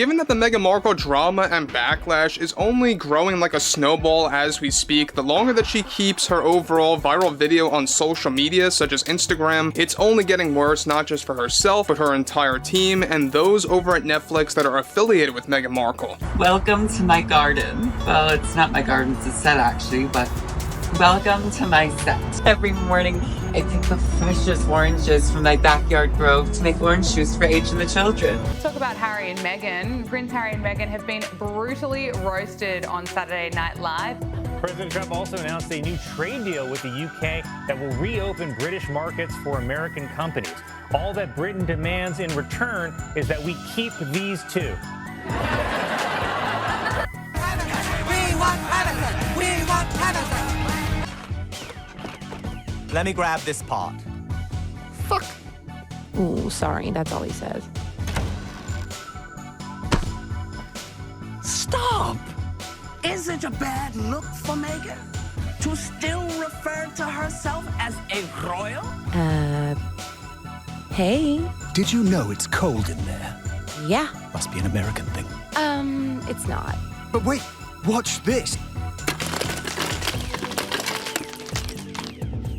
Given that the Meghan Markle drama and backlash is only growing like a snowball as we speak, the longer that she keeps her overall viral video on social media, such as Instagram, it's only getting worse, not just for herself, but her entire team, and those over at Netflix that are affiliated with Meghan Markle. Welcome to my garden. Well, it's not my garden, it's a set actually, but welcome to my set. Every morning, I pick the freshest oranges from my backyard grove to make orange juice for H and the children. Talk about Harry and Meghan. Prince Harry and Meghan have been brutally roasted on Saturday Night Live. President Trump also announced a new trade deal with the UK that will reopen British markets for American companies. All that Britain demands in return is that we keep these two. Let me grab this part. Fuck. Ooh, sorry, that's all he says. Stop! Is it a bad look for Meghan to still refer to herself as a royal? Hey. Did you know it's cold in there? Yeah. Must be an American thing. It's not. But wait, watch this.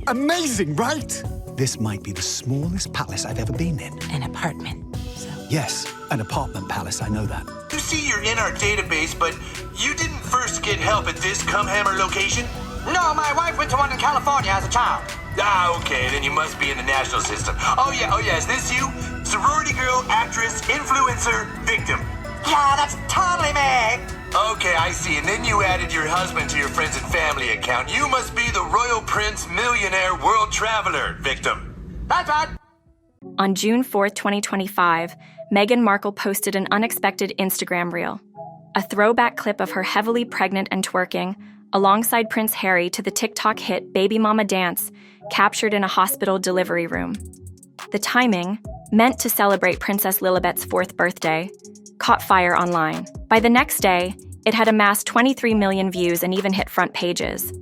Amazing, right? This might be the smallest palace I've ever been in. An apartment, so. Yes, an apartment palace, I know that. You see you're in our database, but you didn't first get help at this Cumhammer location? No, my wife went to one in California as a child. Ah, okay, then you must be in the national system. Oh yeah, is this you? Sorority girl, actress, influencer, victim. Yeah, that's totally me. Okay, I see, and then you added your husband to your friends and family account. You must be the Royal Prince Millionaire World Traveler victim. That's right. On June 4th, 2025, Meghan Markle posted an unexpected Instagram reel. A throwback clip of her heavily pregnant and twerking, alongside Prince Harry to the TikTok hit Baby Mama Dance, captured in a hospital delivery room. The timing, meant to celebrate Princess Lilibet's 4th birthday, caught fire online. By the next day, it had amassed 23 million views and even hit front pages.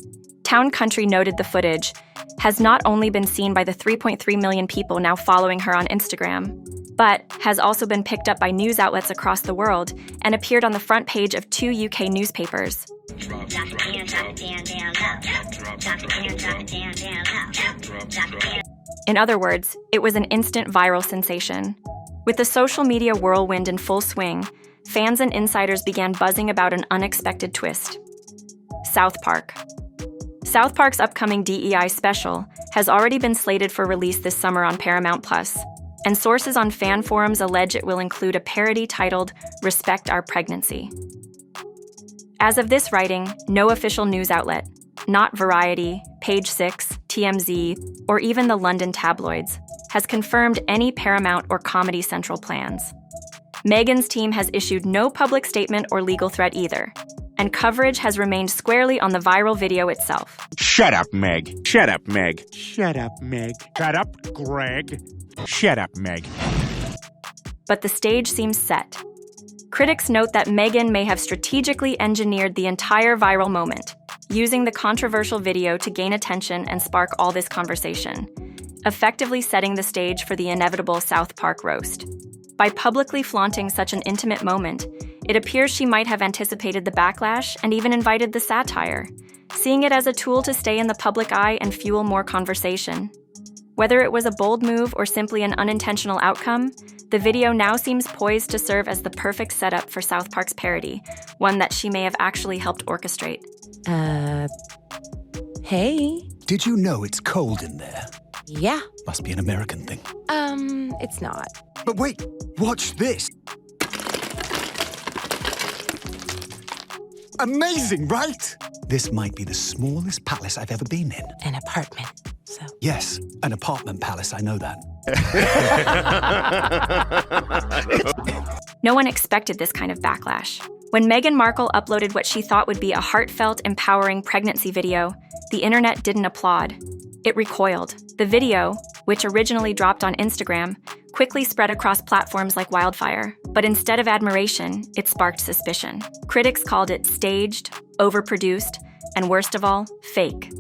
Town Country noted the footage has not only been seen by the 3.3 million people now following her on Instagram, but has also been picked up by news outlets across the world and appeared on the front page of 2 UK newspapers. In other words, it was an instant viral sensation. With the social media whirlwind in full swing, fans and insiders began buzzing about an unexpected twist. South Park. South Park's upcoming DEI Special has already been slated for release this summer on Paramount+, and sources on fan forums allege it will include a parody titled "Respect Our Pregnancy." As of this writing, no official news outlet, not Variety, Page 6, TMZ, or even the London tabloids, has confirmed any Paramount or Comedy Central plans. Meghan's team has issued no public statement or legal threat either, and coverage has remained squarely on the viral video itself. Shut up, Meg. Shut up, Meg. Shut up, Meg. Shut up, Greg. Shut up, Meg. But the stage seems set. Critics note that Meghan may have strategically engineered the entire viral moment, using the controversial video to gain attention and spark all this conversation, effectively setting the stage for the inevitable South Park roast. By publicly flaunting such an intimate moment, it appears she might have anticipated the backlash and even invited the satire, seeing it as a tool to stay in the public eye and fuel more conversation. Whether it was a bold move or simply an unintentional outcome, the video now seems poised to serve as the perfect setup for South Park's parody, one that she may have actually helped orchestrate. Hey. Did you know it's cold in there? Yeah. Must be an American thing. It's not. But wait, watch this. Amazing, right? This might be the smallest palace I've ever been in. An apartment, so. Yes, an apartment palace, I know that. No one expected this kind of backlash. When Meghan Markle uploaded what she thought would be a heartfelt, empowering pregnancy video, the internet didn't applaud. It recoiled. The video, which originally dropped on Instagram, quickly spread across platforms like wildfire. But instead of admiration, it sparked suspicion. Critics called it staged, overproduced, and worst of all, fake.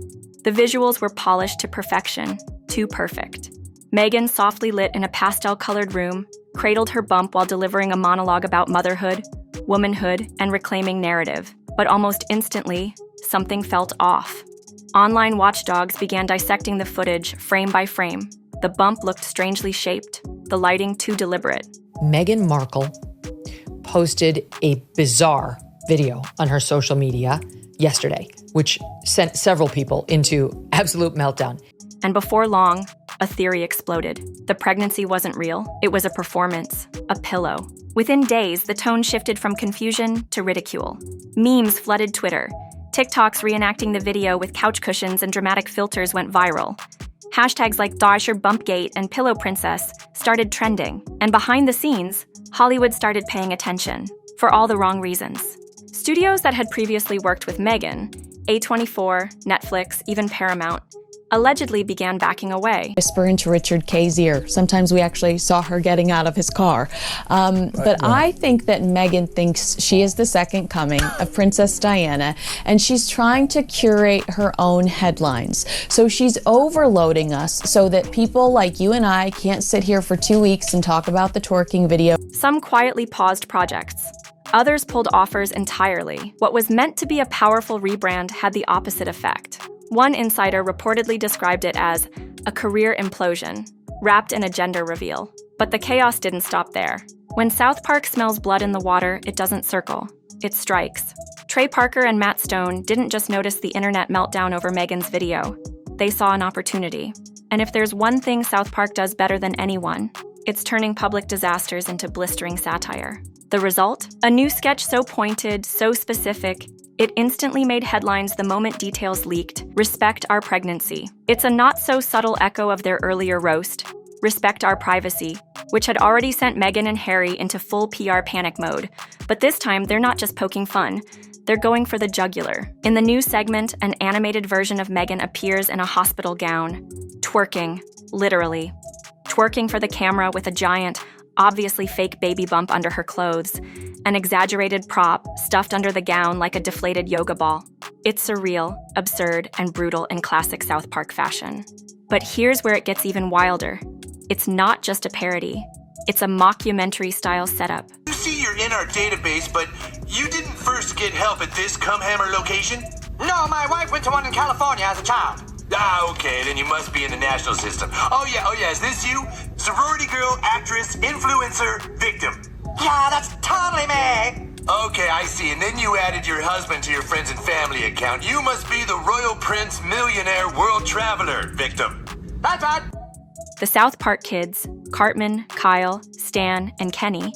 The visuals were polished to perfection, too perfect. Meghan, softly lit in a pastel-colored room, cradled her bump while delivering a monologue about motherhood, womanhood, and reclaiming narrative. But almost instantly, something felt off. Online watchdogs began dissecting the footage frame by frame. The bump looked strangely shaped, the lighting too deliberate. Meghan Markle posted a bizarre video on her social media yesterday, which sent several people into absolute meltdown. And before long, a theory exploded. The pregnancy wasn't real. It was a performance, a pillow. Within days, the tone shifted from confusion to ridicule. Memes flooded Twitter. TikToks reenacting the video with couch cushions and dramatic filters went viral. Hashtags like Dasher Bumpgate and Pillow Princess started trending. And behind the scenes, Hollywood started paying attention, for all the wrong reasons. Studios that had previously worked with Meghan, A24, Netflix, even Paramount, allegedly began backing away. Whisper into Richard K's ear. Sometimes we actually saw her getting out of his car. I think that Meghan thinks she is the second coming of Princess Diana, and she's trying to curate her own headlines. So she's overloading us so that people like you and I can't sit here for 2 weeks and talk about the twerking video. Some quietly paused projects. Others pulled offers entirely. What was meant to be a powerful rebrand had the opposite effect. One insider reportedly described it as a career implosion, wrapped in a gender reveal. But the chaos didn't stop there. When South Park smells blood in the water, it doesn't circle, it strikes. Trey Parker and Matt Stone didn't just notice the internet meltdown over Meghan's video. They saw an opportunity. And if there's one thing South Park does better than anyone, it's turning public disasters into blistering satire. The result? A new sketch so pointed, so specific, it instantly made headlines the moment details leaked. Respect our pregnancy. It's a not-so-subtle echo of their earlier roast, Respect Our Privacy, which had already sent Meghan and Harry into full PR panic mode. But this time, they're not just poking fun. They're going for the jugular. In the new segment, an animated version of Meghan appears in a hospital gown, twerking, literally. Twerking for the camera with a giant, obviously fake baby bump under her clothes, an exaggerated prop stuffed under the gown like a deflated yoga ball. It's surreal, absurd, and brutal in classic South Park fashion. But here's where it gets even wilder. It's not just a parody. It's a mockumentary-style setup. You see you're in our database, but you didn't first get help at this Cumhammer location? No, my wife went to one in California as a child. Ah, okay, then you must be in the national system. Oh yeah, is this you? Sorority girl, actress, influencer, victim. Yeah, that's totally me. Okay, I see, and then you added your husband to your friends and family account. You must be the Royal Prince Millionaire World Traveler, victim. That's right. The South Park kids, Cartman, Kyle, Stan, and Kenny,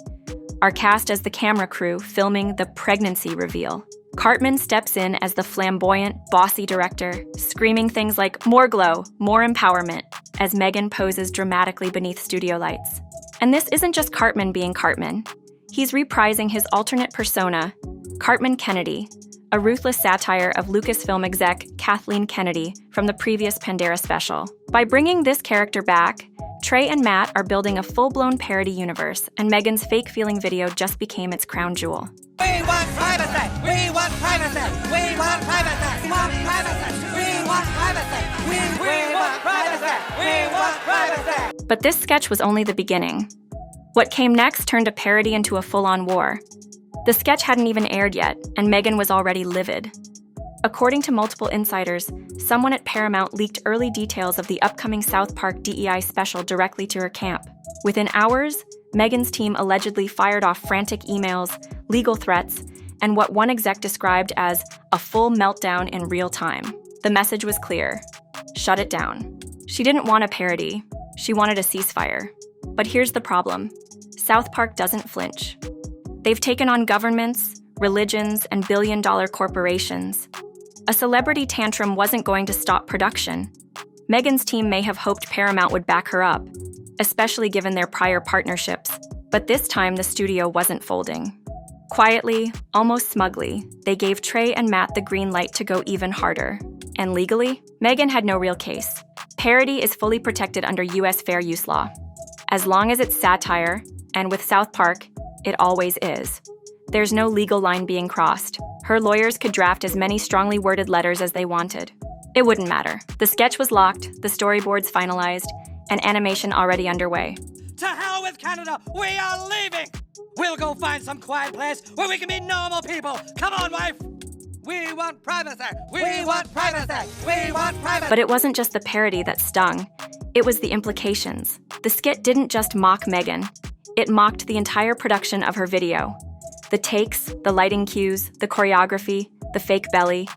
are cast as the camera crew filming the pregnancy reveal. Cartman steps in as the flamboyant, bossy director, screaming things like more glow, more empowerment, as Meghan poses dramatically beneath studio lights. And this isn't just Cartman being Cartman. He's reprising his alternate persona, Cartman Kennedy, a ruthless satire of Lucasfilm exec Kathleen Kennedy from the previous Pandora special. By bringing this character back, Trey and Matt are building a full-blown parody universe, and Meghan's fake feeling video just became its crown jewel. We want privacy! We want privacy! We want privacy! We want privacy! We want privacy! We want privacy! We want privacy! But this sketch was only the beginning. What came next turned a parody into a full-on war. The sketch hadn't even aired yet, and Meghan was already livid. According to multiple insiders, someone at Paramount leaked early details of the upcoming South Park DEI Special directly to her camp. Within hours, Meghan's team allegedly fired off frantic emails, legal threats, and what one exec described as a full meltdown in real time. The message was clear: shut it down. She didn't want a parody. She wanted a ceasefire. But here's the problem. South Park doesn't flinch. They've taken on governments, religions, and billion-dollar corporations. A celebrity tantrum wasn't going to stop production. Meghan's team may have hoped Paramount would back her up, especially given their prior partnerships. But this time, the studio wasn't folding. Quietly, almost smugly, they gave Trey and Matt the green light to go even harder. And legally, Meghan had no real case. Parody is fully protected under U.S. fair use law. As long as it's satire, and with South Park, it always is. There's no legal line being crossed. Her lawyers could draft as many strongly worded letters as they wanted. It wouldn't matter. The sketch was locked, the storyboards finalized, and animation already underway. To hell with Canada. We are leaving. We'll go find some quiet place where we can be normal people. Come on, wife. We want privacy. We want privacy. We want privacy. But it wasn't just the parody that stung. It was the implications. The skit didn't just mock Meghan. It mocked the entire production of her video. The takes, the lighting cues, the choreography, the fake belly.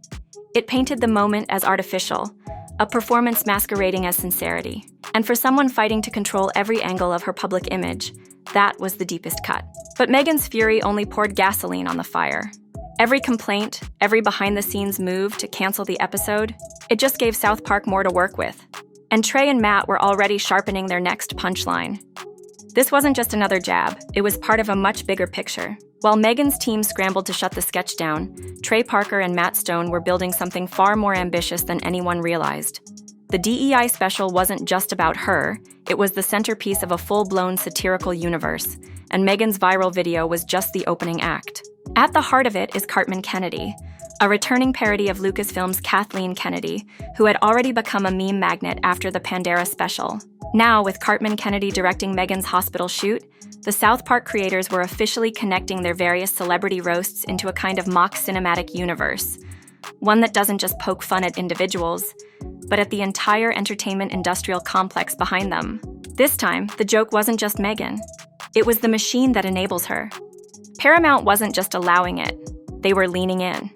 It painted the moment as artificial, a performance masquerading as sincerity. And for someone fighting to control every angle of her public image, that was the deepest cut. But Meghan's fury only poured gasoline on the fire. Every complaint, every behind-the-scenes move to cancel the episode, it just gave South Park more to work with. And Trey and Matt were already sharpening their next punchline. This wasn't just another jab, it was part of a much bigger picture. While Meghan's team scrambled to shut the sketch down, Trey Parker and Matt Stone were building something far more ambitious than anyone realized. The DEI Special wasn't just about her, it was the centerpiece of a full-blown satirical universe, and Meghan's viral video was just the opening act. At the heart of it is Cartman Kennedy, a returning parody of Lucasfilm's Kathleen Kennedy, who had already become a meme magnet after the Pandora special. Now, with Cartman Kennedy directing Meghan's hospital shoot, the South Park creators were officially connecting their various celebrity roasts into a kind of mock cinematic universe, one that doesn't just poke fun at individuals, but at the entire entertainment industrial complex behind them. This time, the joke wasn't just Meghan. It was the machine that enables her. Paramount wasn't just allowing it, they were leaning in.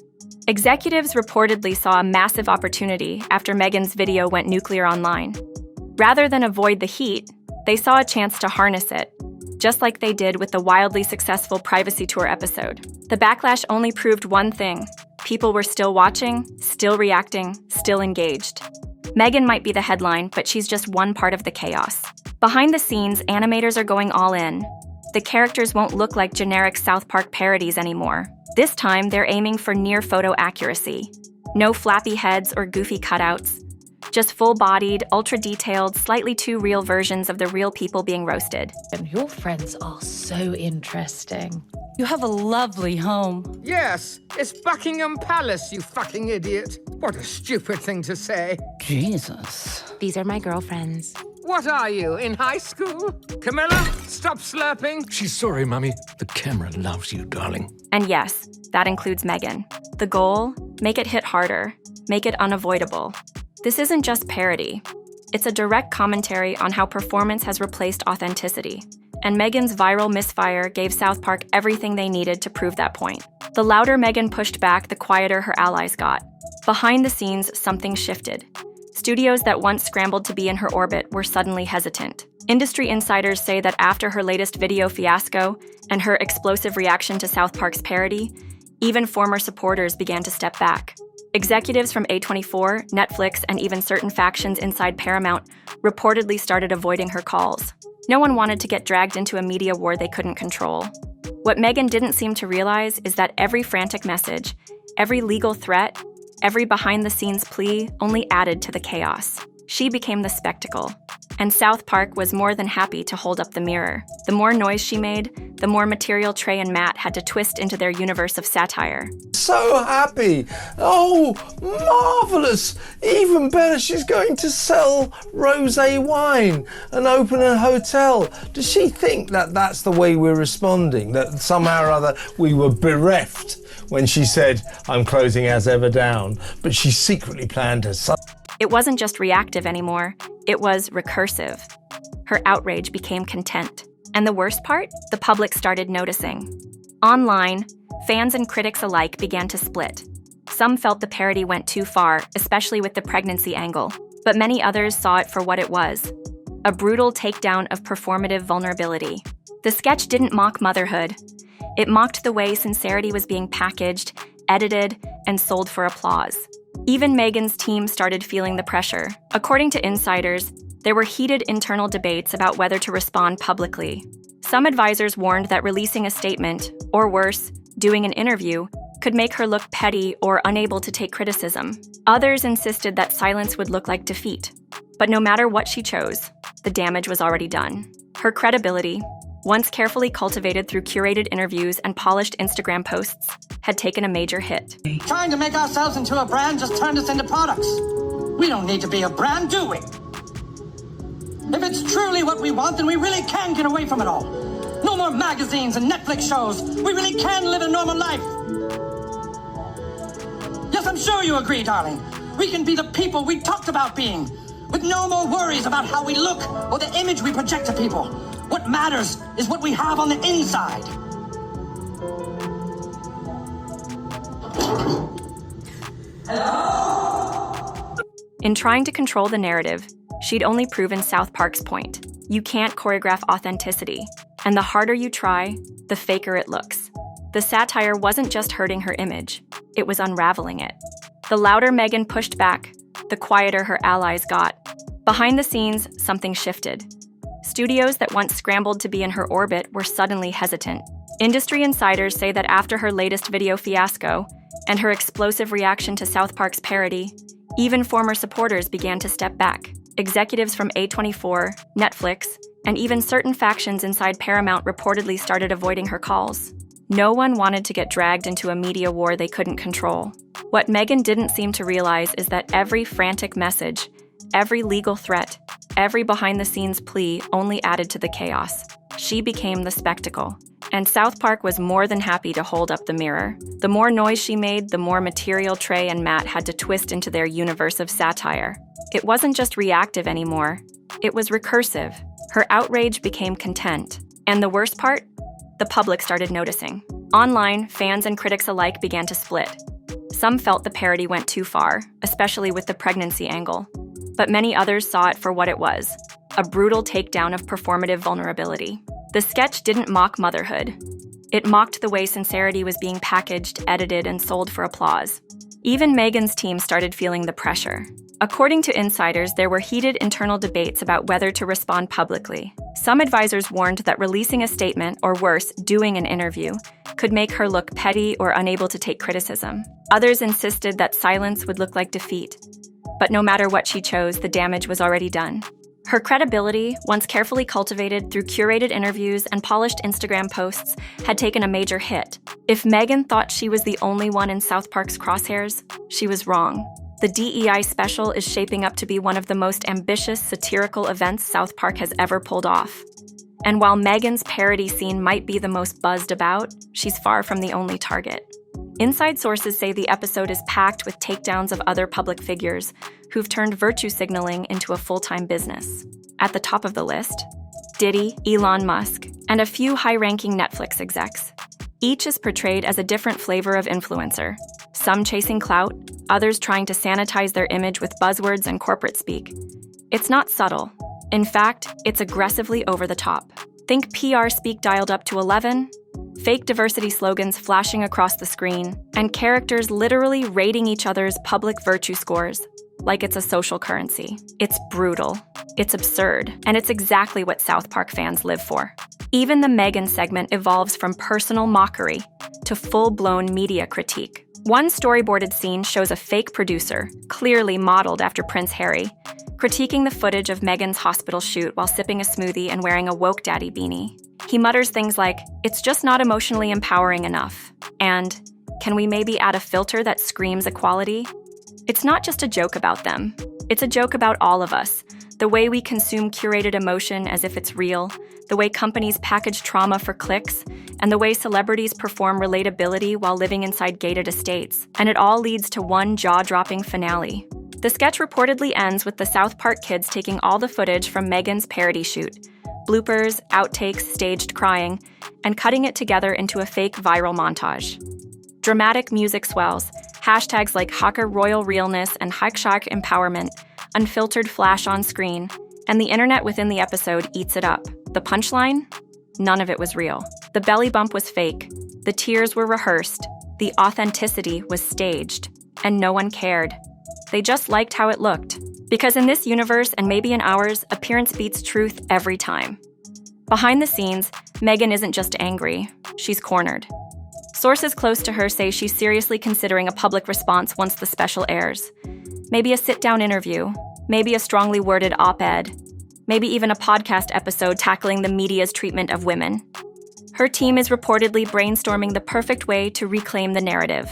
Executives reportedly saw a massive opportunity after Meghan's video went nuclear online. Rather than avoid the heat, they saw a chance to harness it, just like they did with the wildly successful Privacy Tour episode. The backlash only proved one thing: people were still watching, still reacting, still engaged. Meghan might be the headline, but she's just one part of the chaos. Behind the scenes, animators are going all in. The characters won't look like generic South Park parodies anymore. This time, they're aiming for near photo accuracy. No flappy heads or goofy cutouts. Just full-bodied, ultra-detailed, slightly too real versions of the real people being roasted. And your friends are so interesting. You have a lovely home. Yes, it's Buckingham Palace, you fucking idiot. What a stupid thing to say. Jesus. These are my girlfriends. What are you, in high school? Camilla, stop slurping. She's sorry, Mummy. The camera loves you, darling. And yes, that includes Meghan. The goal? Make it hit harder. Make it unavoidable. This isn't just parody. It's a direct commentary on how performance has replaced authenticity. And Meghan's viral misfire gave South Park everything they needed to prove that point. The louder Meghan pushed back, the quieter her allies got. Behind the scenes, something shifted. Studios that once scrambled to be in her orbit were suddenly hesitant. Industry insiders say that after her latest video fiasco and her explosive reaction to South Park's parody, even former supporters began to step back. Executives from A24, Netflix, and even certain factions inside Paramount reportedly started avoiding her calls. No one wanted to get dragged into a media war they couldn't control. What Meghan didn't seem to realize is that every frantic message, every legal threat, every behind-the-scenes plea only added to the chaos. She became the spectacle, and South Park was more than happy to hold up the mirror. The more noise she made, the more material Trey and Matt had to twist into their universe of satire. So happy! Oh, marvellous! Even better, she's going to sell rosé wine and open a hotel. Does she think that that's the way we're responding? That somehow or other we were bereft when she said, "I'm closing as ever down," but she secretly planned her son. It wasn't just reactive anymore, it was recursive. Her outrage became content. And the worst part? The public started noticing. Online, fans and critics alike began to split. Some felt the parody went too far, especially with the pregnancy angle, but many others saw it for what it was: a brutal takedown of performative vulnerability. The sketch didn't mock motherhood. It mocked the way sincerity was being packaged, edited, and sold for applause. Even Meghan's team started feeling the pressure. According to insiders, there were heated internal debates about whether to respond publicly. Some advisors warned that releasing a statement, or worse, doing an interview, could make her look petty or unable to take criticism. Others insisted that silence would look like defeat. But no matter what she chose, the damage was already done. Her credibility, once carefully cultivated through curated interviews and polished Instagram posts, had taken a major hit. Trying to make ourselves into a brand just turned us into products. We don't need to be a brand, do we? If it's truly what we want, then we really can get away from it all. No more magazines and Netflix shows. We really can live a normal life. Yes, I'm sure you agree, darling. We can be the people we talked about being, with no more worries about how we look or the image we project to people. What matters is what we have on the inside. In trying to control the narrative, she'd only proven South Park's point. You can't choreograph authenticity, and the harder you try, the faker it looks. The satire wasn't just hurting her image, it was unraveling it. The louder Meghan pushed back, the quieter her allies got. Behind the scenes, something shifted. Studios that once scrambled to be in her orbit were suddenly hesitant. Industry insiders say that after her latest video fiasco and her explosive reaction to South Park's parody, even former supporters began to step back. Executives from A24, Netflix, and even certain factions inside Paramount reportedly started avoiding her calls. No one wanted to get dragged into a media war they couldn't control. What Meghan didn't seem to realize is that every frantic message, every legal threat, every behind-the-scenes plea only added to the chaos. She became the spectacle. And South Park was more than happy to hold up the mirror. The more noise she made, the more material Trey and Matt had to twist into their universe of satire. It wasn't just reactive anymore. It was recursive. Her outrage became content. And the worst part? The public started noticing. Online, fans and critics alike began to split. Some felt the parody went too far, especially with the pregnancy angle. But many others saw it for what it was, a brutal takedown of performative vulnerability. The sketch didn't mock motherhood. It mocked the way sincerity was being packaged, edited, and sold for applause. Even Meghan's team started feeling the pressure. According to insiders, there were heated internal debates about whether to respond publicly. Some advisors warned that releasing a statement, or worse, doing an interview, could make her look petty or unable to take criticism. Others insisted that silence would look like defeat. But no matter what she chose, the damage was already done. Her credibility, once carefully cultivated through curated interviews and polished Instagram posts, had taken a major hit. If Meghan thought she was the only one in South Park's crosshairs, she was wrong. The DEI Special is shaping up to be one of the most ambitious satirical events South Park has ever pulled off. And while Meghan's parody scene might be the most buzzed about, she's far from the only target. Inside sources say the episode is packed with takedowns of other public figures who've turned virtue signaling into a full-time business. At the top of the list, Diddy, Elon Musk, and a few high-ranking Netflix execs. Each is portrayed as a different flavor of influencer, some chasing clout, others trying to sanitize their image with buzzwords and corporate speak. It's not subtle. In fact, it's aggressively over the top. Think PR speak dialed up to 11, fake diversity slogans flashing across the screen, and characters literally rating each other's public virtue scores like it's a social currency. It's brutal, it's absurd, and it's exactly what South Park fans live for. Even the Meghan segment evolves from personal mockery to full-blown media critique. One storyboarded scene shows a fake producer, clearly modeled after Prince Harry, critiquing the footage of Meghan's hospital shoot while sipping a smoothie and wearing a woke daddy beanie. He mutters things like, "It's just not emotionally empowering enough," and "Can we maybe add a filter that screams equality?" It's not just a joke about them. It's a joke about all of us, the way we consume curated emotion as if it's real, the way companies package trauma for clicks, and the way celebrities perform relatability while living inside gated estates. And it all leads to one jaw-dropping finale. The sketch reportedly ends with the South Park kids taking all the footage from Meghan's parody shoot, bloopers, outtakes, staged crying, and cutting it together into a fake viral montage. Dramatic music swells, hashtags like Haka Royal Realness and Hikshak Empowerment, unfiltered flash on screen, and the internet within the episode eats it up. The punchline? None of it was real. The belly bump was fake. The tears were rehearsed. The authenticity was staged. And no one cared. They just liked how it looked. Because in this universe, and maybe in ours, appearance beats truth every time. Behind the scenes, Meghan isn't just angry. She's cornered. Sources close to her say she's seriously considering a public response once the special airs. Maybe a sit-down interview, maybe a strongly worded op-ed, maybe even a podcast episode tackling the media's treatment of women. Her team is reportedly brainstorming the perfect way to reclaim the narrative.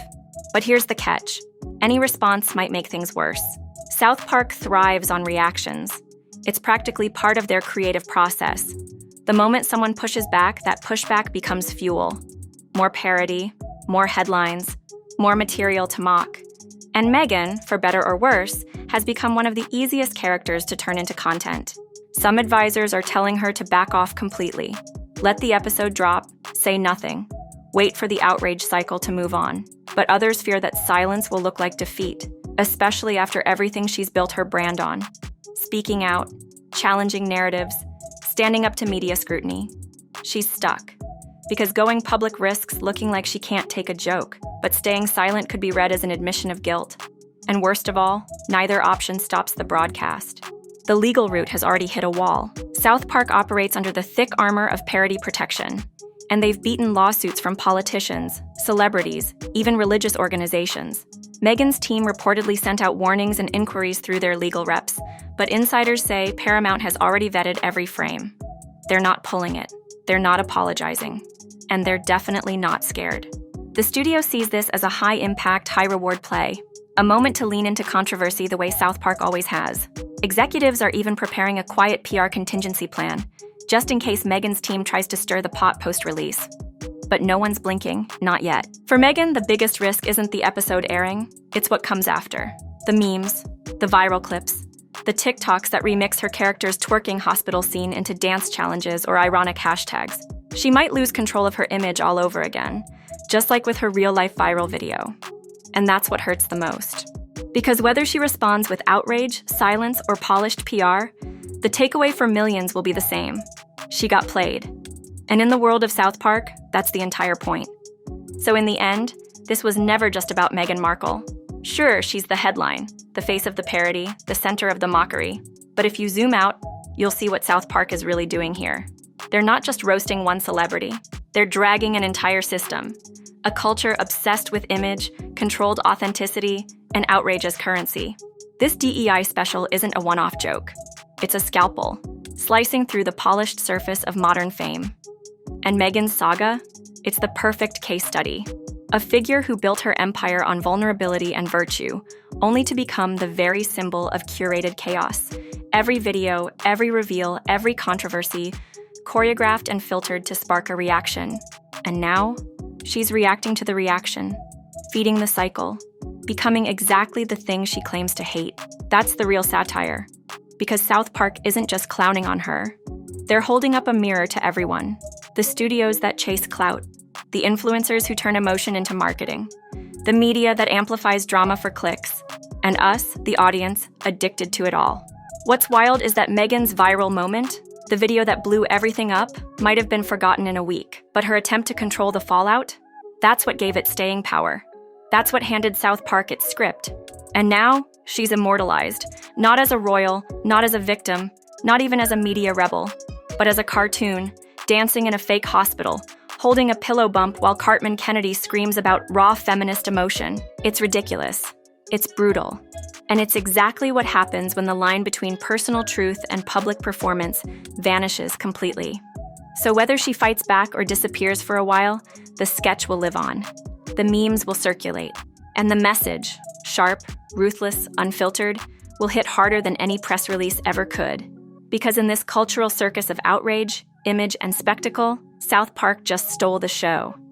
But here's the catch. Any response might make things worse. South Park thrives on reactions. It's practically part of their creative process. The moment someone pushes back, that pushback becomes fuel. More parody, more headlines, more material to mock. And Meghan, for better or worse, has become one of the easiest characters to turn into content. Some advisors are telling her to back off completely. Let the episode drop, say nothing. Wait for the outrage cycle to move on. But others fear that silence will look like defeat, especially after everything she's built her brand on. Speaking out, challenging narratives, standing up to media scrutiny. She's stuck. Because going public risks looking like she can't take a joke, but staying silent could be read as an admission of guilt. And worst of all, neither option stops the broadcast. The legal route has already hit a wall. South Park operates under the thick armor of parody protection, and they've beaten lawsuits from politicians, celebrities, even religious organizations. Meghan's team reportedly sent out warnings and inquiries through their legal reps, but insiders say Paramount has already vetted every frame. They're not pulling it. They're not apologizing. And they're definitely not scared. The studio sees this as a high-impact, high-reward play, a moment to lean into controversy the way South Park always has. Executives are even preparing a quiet PR contingency plan, just in case Meghan's team tries to stir the pot post-release. But no one's blinking, not yet. For Meghan, the biggest risk isn't the episode airing, it's what comes after. The memes, the viral clips, the TikToks that remix her character's twerking hospital scene into dance challenges or ironic hashtags. She might lose control of her image all over again, just like with her real-life viral video. And that's what hurts the most. Because whether she responds with outrage, silence, or polished PR, the takeaway for millions will be the same. She got played. And in the world of South Park, that's the entire point. So in the end, this was never just about Meghan Markle. Sure, she's the headline, the face of the parody, the center of the mockery. But if you zoom out, you'll see what South Park is really doing here. They're not just roasting one celebrity. They're dragging an entire system. A culture obsessed with image, controlled authenticity, and outrage as currency. This DEI special isn't a one-off joke. It's a scalpel, slicing through the polished surface of modern fame. And Meghan's saga? It's the perfect case study. A figure who built her empire on vulnerability and virtue, only to become the very symbol of curated chaos. Every video, every reveal, every controversy, choreographed and filtered to spark a reaction. And now, she's reacting to the reaction, feeding the cycle, becoming exactly the thing she claims to hate. That's the real satire. Because South Park isn't just clowning on her. They're holding up a mirror to everyone. The studios that chase clout, the influencers who turn emotion into marketing, the media that amplifies drama for clicks, and us, the audience, addicted to it all. What's wild is that Meghan's viral moment, the video that blew everything up, might have been forgotten in a week, but her attempt to control the fallout, that's what gave it staying power. That's what handed South Park its script. And now, she's immortalized, not as a royal, not as a victim, not even as a media rebel, but as a cartoon, dancing in a fake hospital, holding a pillow bump while Cartman Kennedy screams about raw feminist emotion. It's ridiculous. It's brutal. And it's exactly what happens when the line between personal truth and public performance vanishes completely. So whether she fights back or disappears for a while, the sketch will live on. The memes will circulate. And the message, sharp, ruthless, unfiltered, will hit harder than any press release ever could. Because in this cultural circus of outrage, image, and spectacle, South Park just stole the show.